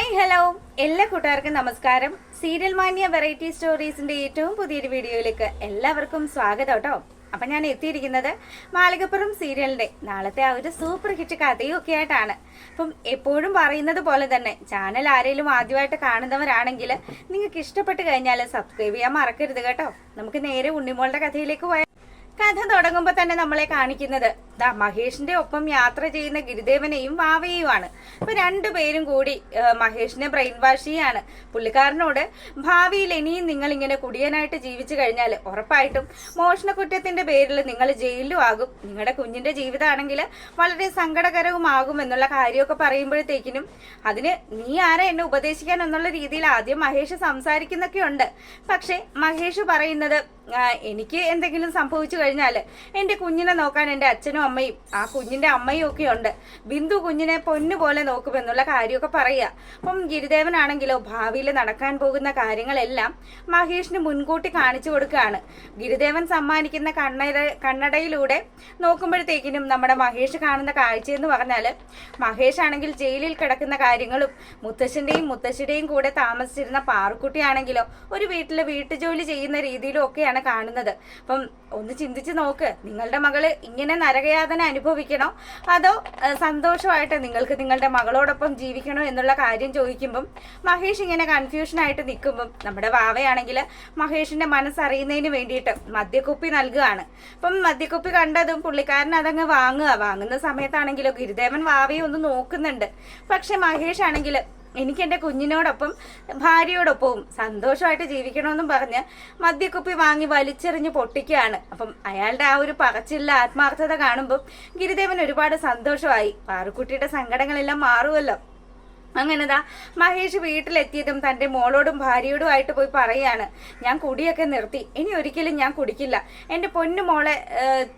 Hi hello എല്ലാ കൂട്ടുകാർക്കും നമസ്കാരം. സീരിയൽ മാനിയ വെറൈറ്റി സ്റ്റോറീസിന്റെ ഏറ്റവും പുതിയൊരു വീഡിയോയിലേക്ക് എല്ലാവർക്കും സ്വാഗതം കേട്ടോ. അപ്പം ഞാൻ എത്തിയിരിക്കുന്നത് മാളികപ്പുറം സീരിയലിന്റെ നാളത്തെ ആ ഒരു സൂപ്പർ ഹിറ്റ് കഥയും ഒക്കെ ആയിട്ടാണ്. അപ്പം എപ്പോഴും പറയുന്നത് പോലെ തന്നെ ചാനൽ ആരെങ്കിലും ആദ്യമായിട്ട് കാണുന്നവരാണെങ്കിൽ നിങ്ങൾക്ക് ഇഷ്ടപ്പെട്ട് കഴിഞ്ഞാൽ സബ്സ്ക്രൈബ് ചെയ്യാൻ മറക്കരുത് കേട്ടോ. നമുക്ക് നേരെ ഉണ്ണിമോളുടെ കഥയിലേക്ക് പോയാൽ കഥ തുടങ്ങുമ്പോൾ തന്നെ നമ്മളെ കാണിക്കുന്നത് മഹേഷിന്റെ ഒപ്പം യാത്ര ചെയ്യുന്ന ഗിരിദേവനെയും വാവയെയുമാണ്. അപ്പൊ രണ്ടുപേരും കൂടി മഹേഷിനെ ബ്രെയിൻ വാഷ് ചെയ്യാണ്. പുള്ളിക്കാരനോട് ഭാവിയിൽ ഇനിയും നിങ്ങൾ ഇങ്ങനെ കുടിയനായിട്ട് ജീവിച്ചു കഴിഞ്ഞാൽ ഉറപ്പായിട്ടും മോഷണക്കുറ്റത്തിന്റെ പേരിൽ നിങ്ങൾ ജയിലിലും ആകും, നിങ്ങളുടെ കുഞ്ഞിന്റെ ജീവിതമാണെങ്കിൽ വളരെ സങ്കടകരവുമാകും എന്നുള്ള കാര്യമൊക്കെ പറയുമ്പോഴത്തേക്കിനും അതിന് നീ ആരാ എന്നെ ഉപദേശിക്കാൻ എന്നുള്ള രീതിയിൽ ആദ്യം മഹേഷ് സംസാരിക്കുന്നൊക്കെ ഉണ്ട്. പക്ഷെ മഹേഷ് പറയുന്നത് എനിക്ക് എന്തെങ്കിലും സംഭവിച്ചു കഴിഞ്ഞാൽ എൻ്റെ കുഞ്ഞിനെ നോക്കാൻ എൻ്റെ അച്ഛനും അമ്മയും ആ കുഞ്ഞിന്റെ അമ്മയും ഒക്കെ ഉണ്ട്, ബിന്ദു കുഞ്ഞിനെ പൊന്നുപോലെ നോക്കുമെന്നുള്ള കാര്യമൊക്കെ പറയുക. അപ്പം ഗിരിദേവനാണെങ്കിലോ ഭാവിയിൽ നടക്കാൻ പോകുന്ന കാര്യങ്ങളെല്ലാം മഹേഷിന് മുൻകൂട്ടി കാണിച്ചു കൊടുക്കുകയാണ്. ഗിരിദേവൻ സമ്മാനിക്കുന്ന കണ്ണടയിലൂടെ നോക്കുമ്പോഴത്തേക്കിനും നമ്മുടെ മഹേഷ് കാണുന്ന കാഴ്ചയെന്ന് പറഞ്ഞാൽ മഹേഷ് ആണെങ്കിൽ ജയിലിൽ കിടക്കുന്ന കാര്യങ്ങളും മുത്തശ്ശന്റെയും മുത്തശ്ശിയുടെയും കൂടെ താമസിച്ചിരുന്ന പാറുക്കുട്ടിയാണെങ്കിലോ ഒരു വീട്ടില് വീട്ടുജോലി ചെയ്യുന്ന രീതിയിലും ഒക്കെയാണ് കാണുന്നത്. അപ്പം ഒന്ന് ചിന്തിച്ച് നോക്ക്, നിങ്ങളുടെ മകള് ഇങ്ങനെ നരകയാതന അനുഭവിക്കണോ അതോ സന്തോഷമായിട്ട് നിങ്ങൾക്ക് നിങ്ങളുടെ മകളോടൊപ്പം ജീവിക്കണോ എന്നുള്ള കാര്യം ചോദിക്കുമ്പം മഹേഷ് ഇങ്ങനെ കൺഫ്യൂഷനായിട്ട് നിൽക്കുമ്പം നമ്മുടെ വാവയാണെങ്കിൽ മഹേഷിന്റെ മനസ്സറിയുന്നതിന് വേണ്ടിയിട്ട് മദ്യക്കുപ്പി നൽകുകയാണ്. അപ്പം മദ്യക്കുപ്പി കണ്ടതും പുള്ളിക്കാരൻ അതങ്ങ് വാങ്ങുന്ന സമയത്താണെങ്കിലോ ഗിരിദേവൻ വാവയെ ഒന്ന് നോക്കുന്നുണ്ട്. പക്ഷെ മഹേഷ് ആണെങ്കിൽ എനിക്ക് എൻ്റെ കുഞ്ഞിനോടൊപ്പം ഭാര്യയോടൊപ്പവും സന്തോഷമായിട്ട് ജീവിക്കണമെന്നും പറഞ്ഞ് മദ്യക്കുപ്പി വാങ്ങി വലിച്ചെറിഞ്ഞ് പൊട്ടിക്കുകയാണ്. അപ്പം അയാളുടെ ആ ഒരു പറച്ചില്ല ആത്മാർത്ഥത കാണുമ്പം ഗിരിദേവൻ ഒരുപാട് സന്തോഷമായി. പാറുക്കുട്ടിയുടെ സങ്കടങ്ങളെല്ലാം മാറുമല്ലോ. അങ്ങനെതാ മഹേഷ് വീട്ടിലെത്തിയതും തൻ്റെ മോളോടും ഭാര്യയോടുമായിട്ട് പോയി പറയാണ്, ഞാൻ കുടിയൊക്കെ നിർത്തി, ഇനി ഒരിക്കലും ഞാൻ കുടിക്കില്ല, എൻ്റെ പൊന്നു മോളെ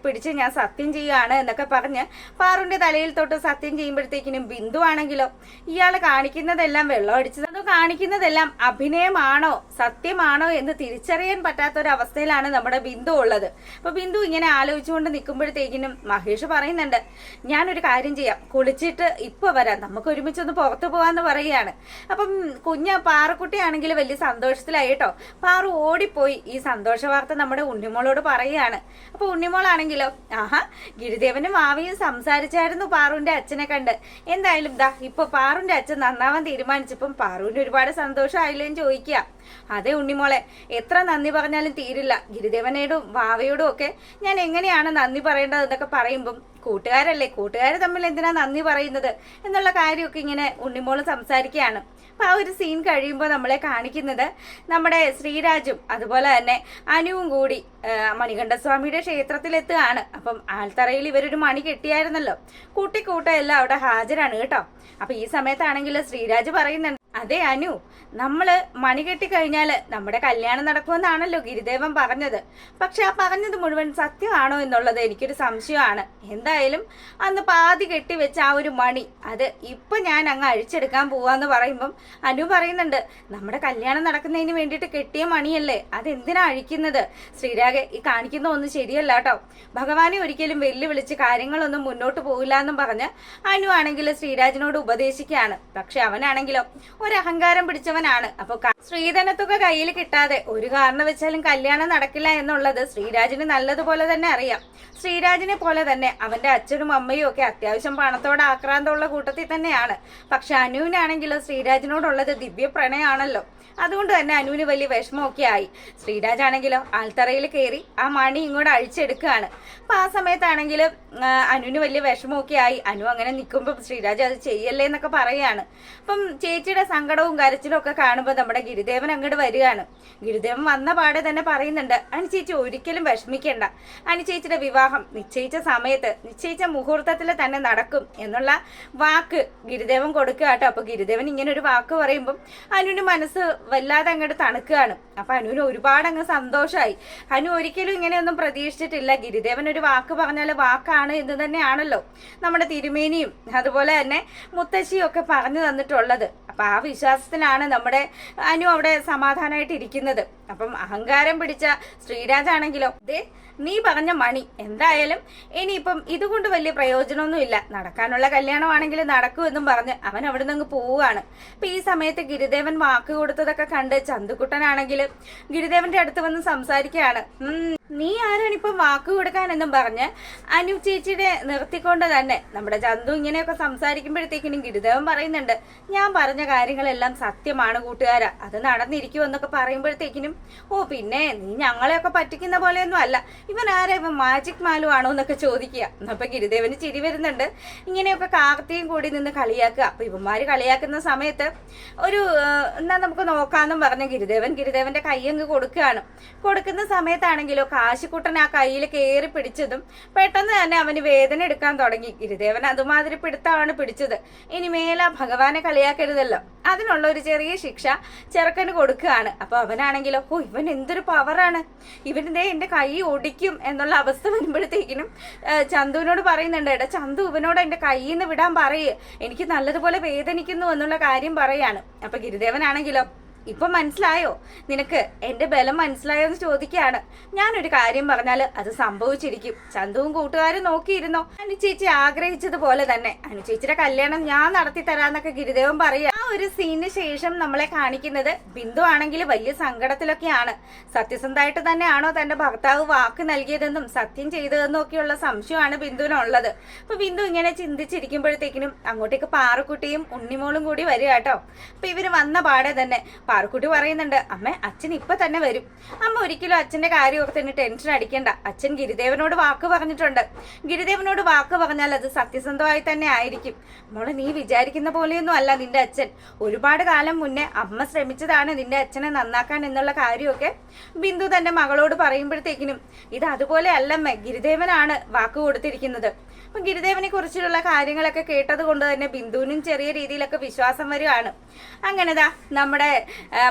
പിടിച്ച് ഞാൻ സത്യം ചെയ്യുകയാണ് എന്നൊക്കെ പറഞ്ഞ് പാറുവിൻ്റെ തലയിൽ തൊട്ട് സത്യം ചെയ്യുമ്പോഴത്തേക്കിനും ബിന്ദു ആണെങ്കിലോ ഇയാൾ കാണിക്കുന്നതെല്ലാം വെള്ളം അടിച്ചതോ കാണിക്കുന്നതെല്ലാം അഭിനയമാണോ സത്യമാണോ എന്ന് തിരിച്ചറിയാൻ പറ്റാത്തൊരവസ്ഥയിലാണ് നമ്മുടെ ബിന്ദു ഉള്ളത്. അപ്പൊ ബിന്ദു ഇങ്ങനെ ആലോചിച്ചുകൊണ്ട് നിൽക്കുമ്പോഴത്തേക്കിനും മഹേഷ് പറയുന്നുണ്ട്, ഞാനൊരു കാര്യം ചെയ്യാം, കുളിച്ചിട്ട് ഇപ്പൊ വരാം, നമുക്ക് ഒരുമിച്ചൊന്ന് പുറത്തു പോവാന്ന് പറയുകയാണ്. അപ്പം പാറുക്കുട്ടിയാണെങ്കിൽ വലിയ സന്തോഷത്തിലായി കേട്ടോ. പാറു ഓടിപ്പോയി ഈ സന്തോഷ വാർത്ത നമ്മുടെ ഉണ്ണിമോളോട് പറയുകയാണ്. അപ്പൊ ഉണ്ണിമോളാണെങ്കിലോ ആഹാ ഗിരിദേവനും മാവിയും സംസാരിച്ചായിരുന്നു പാറുവിന്റെ അച്ഛനെ കണ്ട്, എന്തായാലും ദാ ഇപ്പൊ പാറുവിന്റെ അച്ഛൻ നന്നാവാൻ തീരുമാനിച്ചപ്പം പാറുവിന് ഒരുപാട് സന്തോഷമായില്ലേന്ന് ചോദിക്കുക. അതെ ഉണ്ണിമോളെ, എത്ര നന്ദി പറഞ്ഞാലും തീരില്ല, ഗിരിദേവനോടും വാവയോടും ഒക്കെ ഞാൻ എങ്ങനെയാണ് നന്ദി പറയേണ്ടത് എന്നൊക്കെ പറയുമ്പം കൂട്ടുകാരല്ലേ, കൂട്ടുകാർ തമ്മിൽ എന്തിനാ നന്ദി പറയുന്നത് എന്നുള്ള കാര്യമൊക്കെ ഇങ്ങനെ ഉണ്ണിമോള് സംസാരിക്കുകയാണ്. അപ്പൊ ആ ഒരു സീൻ കഴിയുമ്പോൾ നമ്മളെ കാണിക്കുന്നത് നമ്മുടെ ശ്രീരാജും അതുപോലെ തന്നെ അനുവും കൂടി മണികണ്ഠസ്വാമിയുടെ ക്ഷേത്രത്തിലെത്തുകയാണ്. അപ്പം ആൽത്തറയിൽ ഇവരൊരു മണി കെട്ടിയായിരുന്നല്ലോ, കൂട്ടിക്കൂട്ട എല്ലാം അവിടെ ഹാജരാണ് കേട്ടോ. അപ്പൊ ഈ സമയത്താണെങ്കിൽ ശ്രീരാജ് പറയുന്നുണ്ട്, അതെ അനു, നമ്മള് മണി കെട്ടിക്കഴിഞ്ഞാല് നമ്മുടെ കല്യാണം നടക്കുമെന്നാണല്ലോ ഗിരിദേവൻ പറഞ്ഞത്. പക്ഷെ ആ പറഞ്ഞത് മുഴുവൻ സത്യമാണോ എന്നുള്ളത് എനിക്കൊരു സംശയമാണ്. എന്തായാലും അന്ന് പാതി കെട്ടിവെച്ച ആ ഒരു മണി അത് ഇപ്പൊ ഞാൻ അങ്ങ് അഴിച്ചെടുക്കാൻ പോവാന്ന് പറയുമ്പം അനു പറയുന്നുണ്ട്, നമ്മുടെ കല്യാണം നടക്കുന്നതിന് വേണ്ടിയിട്ട് കെട്ടിയ മണിയല്ലേ, അതെന്തിനാ അഴിക്കുന്നത്? ശ്രീരാഗ് ഈ കാണിക്കുന്ന ഒന്നും ശരിയല്ല കേട്ടോ, ഭഗവാനെ ഒരിക്കലും വെല്ലുവിളിച്ച് കാര്യങ്ങളൊന്നും മുന്നോട്ട് പോകില്ല എന്നും പറഞ്ഞ് അനു ആണെങ്കിൽ ശ്രീരാജിനോട് ഉപദേശിക്കുകയാണ്. പക്ഷെ അവനാണെങ്കിലോ ഒരു അഹങ്കാരം പിടിച്ചവനാണ്. അപ്പൊ സ്ത്രീധനത്തുക കയ്യിൽ കിട്ടാതെ ഒരു കാരണം വെച്ചാലും കല്യാണം നടക്കില്ല എന്നുള്ളത് ശ്രീരാജിന് നല്ലതുപോലെ തന്നെ അറിയാം. ശ്രീരാജിനെ പോലെ തന്നെ അവന്റെ അച്ഛനും അമ്മയും ഒക്കെ അത്യാവശ്യം പണത്തോടെ ആക്രാന്തമുള്ള കൂട്ടത്തിൽ തന്നെയാണ്. പക്ഷെ അനുവിനാണെങ്കിലോ ശ്രീരാജിനോടുള്ളത് ദിവ്യ പ്രണയമാണല്ലോ. അതുകൊണ്ട് തന്നെ അനുവിന് വലിയ വിഷമമൊക്കെ ആയി. ശ്രീരാജ് ആണെങ്കിലോ ആൽത്തറയിൽ കയറി ആ മണി ഇങ്ങോട്ട് അഴിച്ചെടുക്കുകയാണ്. അപ്പൊ ആ സമയത്താണെങ്കിലും അനുവിന് വലിയ വിഷമമൊക്കെ ആയി. അനു അങ്ങനെ നിൽക്കുമ്പോൾ ശ്രീരാജ് അത് ചെയ്യല്ലേ എന്നൊക്കെ പറയുകയാണ്. അപ്പം ചേച്ചിയുടെ സങ്കടവും കരച്ചിലും ഒക്കെ കാണുമ്പോൾ നമ്മുടെ ഗിരിദേവൻ അങ്ങോട്ട് വരികയാണ്. ഗിരിദേവൻ വന്ന പാടെ തന്നെ പറയുന്നുണ്ട്, അനു ചേച്ചി ഒരിക്കലും വിഷമിക്കേണ്ട, അനു ചേച്ചിയുടെ വിവാഹം നിശ്ചയിച്ച സമയത്ത് നിശ്ചയിച്ച മുഹൂർത്തത്തിൽ തന്നെ നടക്കും എന്നുള്ള വാക്ക് ഗിരിദേവൻ കൊടുക്കുക കേട്ടോ. അപ്പൊ ഗിരിദേവൻ ഇങ്ങനെ ഒരു വാക്ക് പറയുമ്പം അനുവിന് മനസ്സ് വല്ലാതെ അങ്ങോട്ട് തണുക്കുകയാണ്. അപ്പൊ അനുവിന് ഒരുപാട് അങ്ങ് സന്തോഷമായി. അനു ഒരിക്കലും ഇങ്ങനെയൊന്നും പ്രതീക്ഷിച്ചിട്ടില്ല. ഗിരിദേവൻ ഒരു വാക്ക് പറഞ്ഞാൽ വാക്കാണ് എന്ന് തന്നെയാണല്ലോ നമ്മുടെ തിരുമേനിയും അതുപോലെ തന്നെ മുത്തശ്ശിയും ഒക്കെ പറഞ്ഞു തന്നിട്ടുള്ളത്. അപ്പം ആ വിശ്വാസത്തിലാണ് നമ്മുടെ അനു അവിടെ സമാധാനമായിട്ട് ഇരിക്കുന്നത്. അപ്പം അഹങ്കാരം പിടിച്ച ശ്രീരാജാണെങ്കിലോ നീ പറഞ്ഞ മണി എന്തായാലും ഇനിയിപ്പം ഇതുകൊണ്ട് വലിയ പ്രയോജനമൊന്നുമില്ല, നടക്കാനുള്ള കല്യാണമാണെങ്കിൽ നടക്കുമെന്നും പറഞ്ഞ് അവൻ അവിടെ നിന്ന് പോവുകയാണ്. അപ്പൊ ഈ സമയത്ത് ഗിരിദേവൻ വാക്ക് കൊടുത്തതൊക്കെ കണ്ട് ചന്തുക്കുട്ടനാണെങ്കിൽ ഗിരിദേവന്റെ അടുത്ത് വന്ന് സംസാരിക്കുകയാണ്. നീ ആരാണിപ്പം വാക്ക് കൊടുക്കാനെന്നും പറഞ്ഞ് അനു ചേച്ചിയുടെ നിർത്തിക്കൊണ്ട് തന്നെ നമ്മുടെ ചന്തു ഇങ്ങനെയൊക്കെ സംസാരിക്കുമ്പോഴത്തേക്കിനും ഗിരിദേവൻ പറയുന്നുണ്ട്, ഞാൻ പറഞ്ഞ കാര്യങ്ങളെല്ലാം സത്യമാണ് കൂട്ടുകാരാ, അത് നടന്നിരിക്കുമെന്നൊക്കെ പറയുമ്പോഴത്തേക്കിനും പിന്നെ നീ ഞങ്ങളെയൊക്കെ പറ്റിക്കുന്ന പോലെയൊന്നും അല്ല, ഇവൻ ആരാ, ഇവൻ മാജിക് മാലു ആണോ എന്നൊക്കെ ചോദിക്കുക. അപ്പൊ ഗിരിദേവന് ചിരി വരുന്നുണ്ട്. ഇങ്ങനെയൊക്കെ കാർത്തിയും കൂടി നിന്ന് കളിയാക്കുക. അപ്പൊ ഇവന്മാര് കളിയാക്കുന്ന സമയത്ത് എന്നാ നമുക്ക് നോക്കാന്നും പറഞ്ഞ ഗിരിദേവന്റെ കൈയങ്ങ് കൊടുക്കുന്ന സമയത്താണെങ്കിലോ കാശിക്കുട്ടൻ ആ കയ്യിൽ കയറി പിടിച്ചതും പെട്ടെന്ന് തന്നെ അവന് വേദന എടുക്കാൻ തുടങ്ങി. ഗിരിദേവൻ അതുമാതിരി പിടുത്തമാണ് പിടിച്ചത്. ഇനി മേല ഭഗവാനെ കളിയാക്കരുതല്ലോ, അതിനുള്ള ഒരു ചെറിയ ശിക്ഷ ചെറുക്കന് കൊടുക്കുകയാണ്. അപ്പൊ അവനാണെങ്കിലോ ഇവൻ എന്തൊരു പവറാണ്, ഇവന്റെ എന്റെ കൈ ഒടിക്കും എന്നുള്ള അവസ്ഥ വരുമ്പോഴത്തേക്കിനും ചന്തുവിനോട് പറയുന്നുണ്ട്, എടാ ചന്തു ഇവനോട് എന്റെ കയ്യിൽ നിന്ന് വിടാൻ പറയേ, എനിക്ക് നല്ലതുപോലെ വേദനിക്കുന്നു എന്നുള്ള കാര്യം പറയാണ്. അപ്പൊ ഗിരിദേവനാണെങ്കിലോ ഇപ്പൊ മനസ്സിലായോ നിനക്ക്, എന്റെ ബലം മനസ്സിലായോ എന്ന് ചോദിക്കുകയാണ്. ഞാനൊരു കാര്യം പറഞ്ഞാൽ അത് സംഭവിച്ചിരിക്കും, ചന്തുവും കൂട്ടുകാരും നോക്കിയിരുന്നോ, അനുചേച്ചി ആഗ്രഹിച്ചതുപോലെ തന്നെ അനുചേച്ചിയുടെ കല്യാണം ഞാൻ നടത്തി തരാന്നൊക്കെ ഗിരിദേവൻ പറയുക. ആ ഒരു സീനിന് ശേഷം നമ്മളെ കാണിക്കുന്നത് ബിന്ദു ആണെങ്കിൽ വലിയ സങ്കടത്തിലൊക്കെയാണ്. സത്യസന്ധമായിട്ട് തന്നെയാണോ തന്റെ ഭർത്താവ് വാക്ക് നൽകിയതെന്നും സത്യം ചെയ്തതെന്നും ഒക്കെയുള്ള സംശയമാണ് ബിന്ദുവിനുള്ളത്. അപ്പൊ ബിന്ദു ഇങ്ങനെ ചിന്തിച്ചിരിക്കുമ്പോഴത്തേക്കിനും അങ്ങോട്ടേക്ക് പാറുക്കുട്ടിയും ഉണ്ണിമോളും കൂടി വരിക കേട്ടോ. അപ്പൊ ഇവര് വന്ന പാടെ തന്നെ പാറുക്കുട്ടി പറയുന്നുണ്ട്, അമ്മ അച്ഛൻ ഇപ്പൊ തന്നെ വരും, അമ്മ ഒരിക്കലും അച്ഛന്റെ കാര്യമൊക്കെ തന്നെ ടെൻഷൻ അടിക്കണ്ട, അച്ഛൻ ഗിരിദേവനോട് വാക്ക് പറഞ്ഞിട്ടുണ്ട്, ഗിരിദേവനോട് വാക്ക് പറഞ്ഞാൽ അത് സത്യസന്ധമായി തന്നെ ആയിരിക്കും, മോളെ നീ വിചാരിക്കുന്ന പോലെയൊന്നും അല്ല നിന്റെ അച്ഛൻ, ഒരുപാട് കാലം മുന്നേ അമ്മ ശ്രമിച്ചതാണ് നിന്റെ അച്ഛനെ നന്നാക്കാൻ എന്നുള്ള കാര്യമൊക്കെ ബിന്ദു തന്റെ മകളോട് പറയുമ്പോഴത്തേക്കിനും ഇത് അതുപോലെ അല്ലമ്മ, ഗിരിദേവനാണ് വാക്ക് കൊടുത്തിരിക്കുന്നത്. അപ്പൊ ഗിരിദേവനെ കുറിച്ചുള്ള കാര്യങ്ങളൊക്കെ കേട്ടത് കൊണ്ട് തന്നെ ബിന്ദുവിനും ചെറിയ രീതിയിലൊക്കെ വിശ്വാസം വരികയാണ്. അങ്ങനെതാ നമ്മുടെ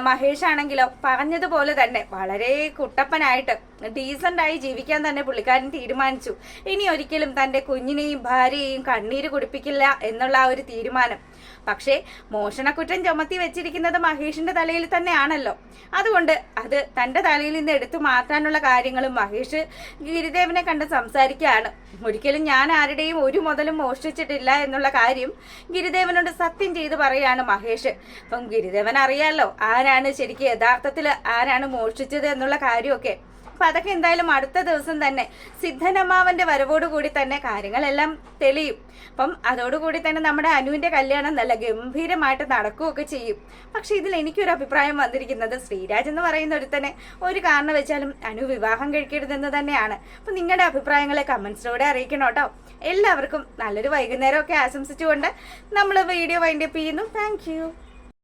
മഹേഷ് ആണെങ്കിലോ പറഞ്ഞതുപോലെ തന്നെ വളരെ കുട്ടപ്പനായിട്ട് ഡീസൻ്റായി ജീവിക്കാൻ തന്നെ പുള്ളിക്കാരൻ തീരുമാനിച്ചു. ഇനി ഒരിക്കലും തൻ്റെ കുഞ്ഞിനെയും ഭാര്യയെയും കണ്ണീര് കുടിപ്പിക്കില്ല എന്നുള്ള ആ ഒരു തീരുമാനം. പക്ഷേ മോഷണക്കുറ്റം ചുമത്തി വെച്ചിരിക്കുന്നത് മഹേഷിന്റെ തലയിൽ തന്നെയാണല്ലോ, അതുകൊണ്ട് അത് തൻ്റെ തലയിൽ നിന്ന് എടുത്തു മാറ്റാനുള്ള കാര്യങ്ങളും മഹേഷ് ഗിരിദേവനെ കണ്ട് സംസാരിക്കുകയാണ്. ഒരിക്കലും ഞാൻ ആരുടെയും ഒരു മുതലും മോഷ്ടിച്ചിട്ടില്ല എന്നുള്ള കാര്യം ഗിരിദേവനോട് സത്യം ചെയ്ത് പറയാണ് മഹേഷ്. അപ്പം ഗിരിദേവൻ അറിയാലോ ആരാണ് ശരിക്കും യഥാർത്ഥത്തിൽ ആരാണ് മോഷ്ടിച്ചത് എന്നുള്ള കാര്യമൊക്കെ. അപ്പൊ അതൊക്കെ എന്തായാലും അടുത്ത ദിവസം തന്നെ സിദ്ധനമ്മാവന്റെ വരവോടുകൂടി തന്നെ കാര്യങ്ങളെല്ലാം തെളിയും. അപ്പം അതോടുകൂടി തന്നെ നമ്മുടെ അനുവിന്റെ കല്യാണം നല്ല ഗംഭീരമായിട്ട് നടക്കുകയൊക്കെ ചെയ്യും. പക്ഷെ ഇതിൽ എനിക്കൊരു അഭിപ്രായം വന്നിരിക്കുന്നത്, ശ്രീരാജ് എന്ന് പറയുന്ന ഒരുത്തനെ ഒരു കാരണം വെച്ചാലും അനു വിവാഹം കഴിക്കരുതെന്ന് തന്നെയാണ്. അപ്പൊ നിങ്ങളുടെ അഭിപ്രായങ്ങളെ കമന്റ്സിലൂടെ അറിയിക്കണം കേട്ടോ. എല്ലാവർക്കും നല്ലൊരു വൈകുന്നേരമൊക്കെ ആശംസിച്ചുകൊണ്ട് നമ്മൾ വീഡിയോ വൈൻഡപ്പ് ചെയ്യുന്നു. താങ്ക്